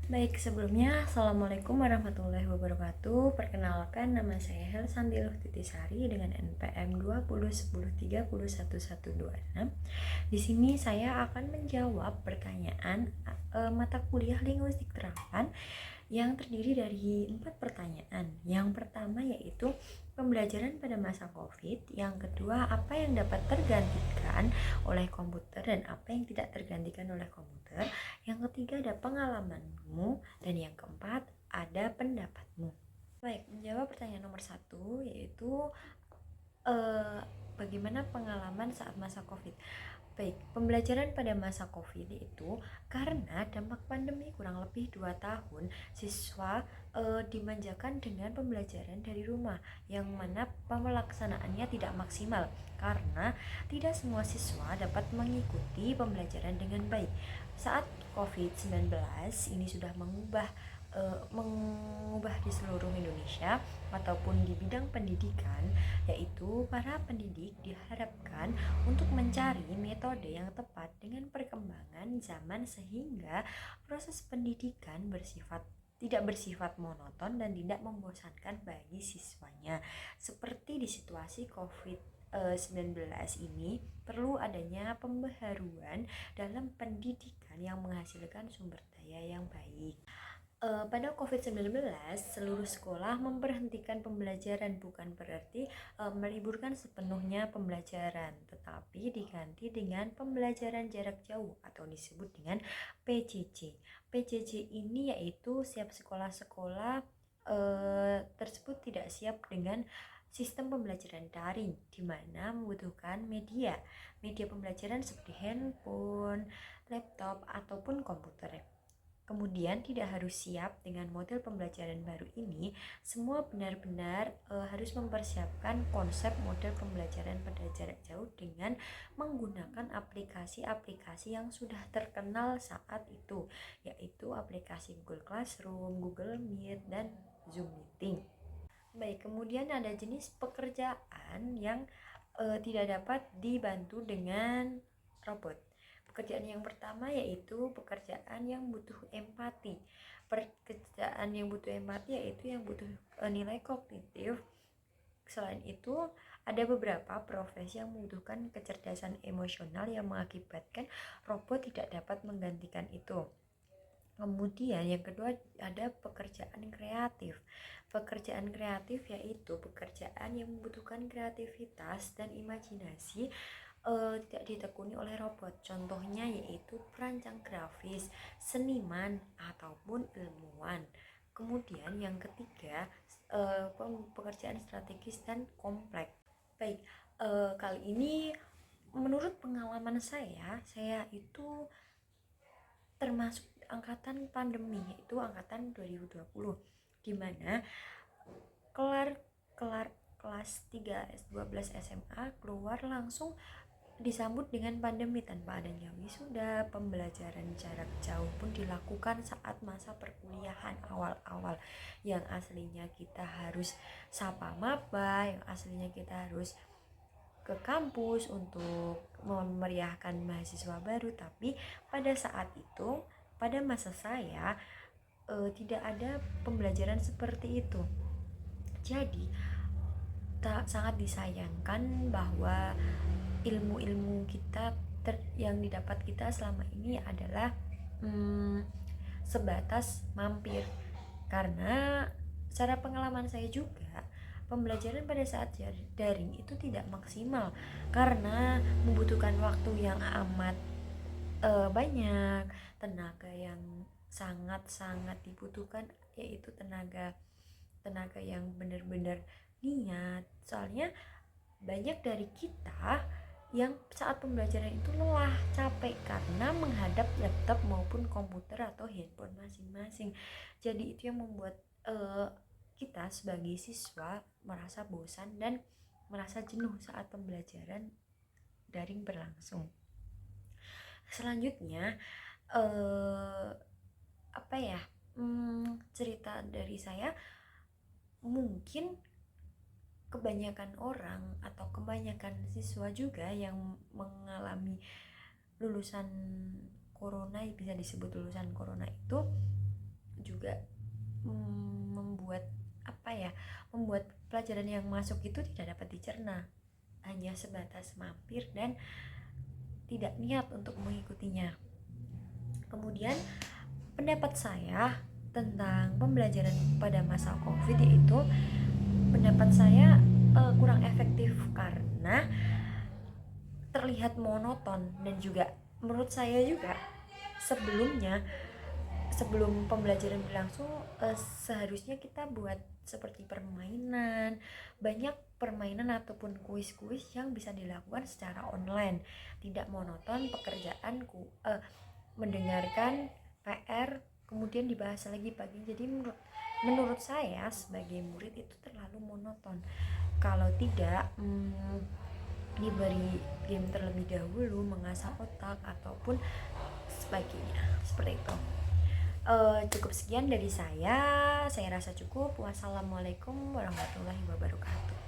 Baik, sebelumnya Assalamualaikum warahmatullahi wabarakatuh. Perkenalkan, nama saya Helsanti Luhtitisari dengan NPM 201013011126. Di sini saya akan menjawab pertanyaan mata kuliah linguistik terapan yang terdiri dari 4 pertanyaan. Yang pertama yaitu pembelajaran pada masa COVID. Yang kedua, apa yang dapat tergantikan oleh komputer dan apa yang tidak tergantikan oleh komputer. Yang ketiga, ada pengalamanmu. Dan yang keempat, ada pendapatmu. Baik, menjawab pertanyaan nomor 1 yaitu eh, bagaimana pengalaman saat masa COVID. Baik, pembelajaran pada masa COVID itu karena dampak pandemi kurang lebih 2 tahun, siswa dimanjakan dengan pembelajaran dari rumah yang mana pelaksanaannya tidak maksimal karena tidak semua siswa dapat mengikuti pembelajaran dengan baik. Saat COVID-19 ini sudah mengubah di seluruh Indonesia ataupun di bidang pendidikan, yaitu para pendidik diharapkan untuk mencari metode yang tepat dengan perkembangan zaman sehingga proses pendidikan tidak bersifat monoton dan tidak membosankan bagi siswanya. Seperti di situasi COVID-19 ini, perlu adanya pembaharuan dalam pendidikan yang menghasilkan sumber daya yang baik. Pada COVID-19, seluruh sekolah memberhentikan pembelajaran, bukan berarti meliburkan sepenuhnya pembelajaran, tetapi diganti dengan pembelajaran jarak jauh atau disebut dengan PJJ. PJJ ini yaitu siap sekolah-sekolah tersebut tidak siap dengan sistem pembelajaran daring, di mana membutuhkan media pembelajaran seperti handphone, laptop, ataupun komputer. Kemudian tidak harus siap dengan model pembelajaran baru ini, semua benar-benar harus mempersiapkan konsep model pembelajaran pada jarak jauh dengan menggunakan aplikasi-aplikasi yang sudah terkenal saat itu, yaitu aplikasi Google Classroom, Google Meet, dan Zoom Meeting. Baik, kemudian ada jenis pekerjaan yang tidak dapat dibantu dengan robot. Pekerjaan yang pertama yaitu pekerjaan yang butuh empati. Pekerjaan yang butuh empati yaitu yang butuh nilai kognitif. Selain itu, ada beberapa profesi yang membutuhkan kecerdasan emosional yang mengakibatkan robot tidak dapat menggantikan itu. Kemudian yang kedua ada pekerjaan kreatif. Pekerjaan kreatif yaitu pekerjaan yang membutuhkan kreativitas dan imajinasi tidak ditekuni oleh robot. Contohnya yaitu perancang grafis, seniman, ataupun ilmuwan. Kemudian yang ketiga pekerjaan strategis dan kompleks. Baik, kali ini menurut pengalaman saya itu termasuk angkatan pandemi, yaitu angkatan 2020, di mana kelar kelas 3 12 SMA keluar langsung disambut dengan pandemi tanpa adanya wisuda. Pembelajaran jarak jauh pun dilakukan saat masa perkuliahan awal-awal, yang aslinya kita harus sapa maba, yang aslinya kita harus ke kampus untuk memeriahkan mahasiswa baru, tapi pada saat itu, pada masa saya tidak ada pembelajaran seperti itu. Jadi sangat disayangkan bahwa ilmu-ilmu kita yang didapat kita selama ini adalah sebatas mampir, karena secara pengalaman saya juga pembelajaran pada saat daring itu tidak maksimal karena membutuhkan waktu yang amat banyak, tenaga yang sangat-sangat dibutuhkan, yaitu tenaga yang benar-benar niat. Soalnya banyak dari kita yang saat pembelajaran itu lelah, capek karena menghadap laptop maupun komputer atau handphone masing-masing. Jadi itu yang membuat kita sebagai siswa merasa bosan dan merasa jenuh saat pembelajaran daring berlangsung. Selanjutnya cerita dari saya, mungkin kebanyakan orang atau kebanyakan siswa juga yang mengalami lulusan corona, bisa disebut lulusan corona itu juga membuat membuat pelajaran yang masuk itu tidak dapat dicerna, hanya sebatas mampir dan tidak niat untuk mengikutinya. Kemudian pendapat saya tentang pembelajaran pada masa COVID yaitu pendapat saya kurang efektif karena terlihat monoton, dan juga menurut saya juga sebelum pembelajaran berlangsung seharusnya kita buat seperti permainan, banyak permainan ataupun kuis-kuis yang bisa dilakukan secara online, tidak monoton pekerjaanku mendengarkan PR kemudian dibahas lagi pagi. Jadi menurut saya sebagai murid itu terlalu monoton. Kalau tidak diberi game terlebih dahulu, mengasah otak ataupun sebagainya, seperti itu. Cukup sekian dari saya rasa cukup. Wassalamualaikum warahmatullahi wabarakatuh.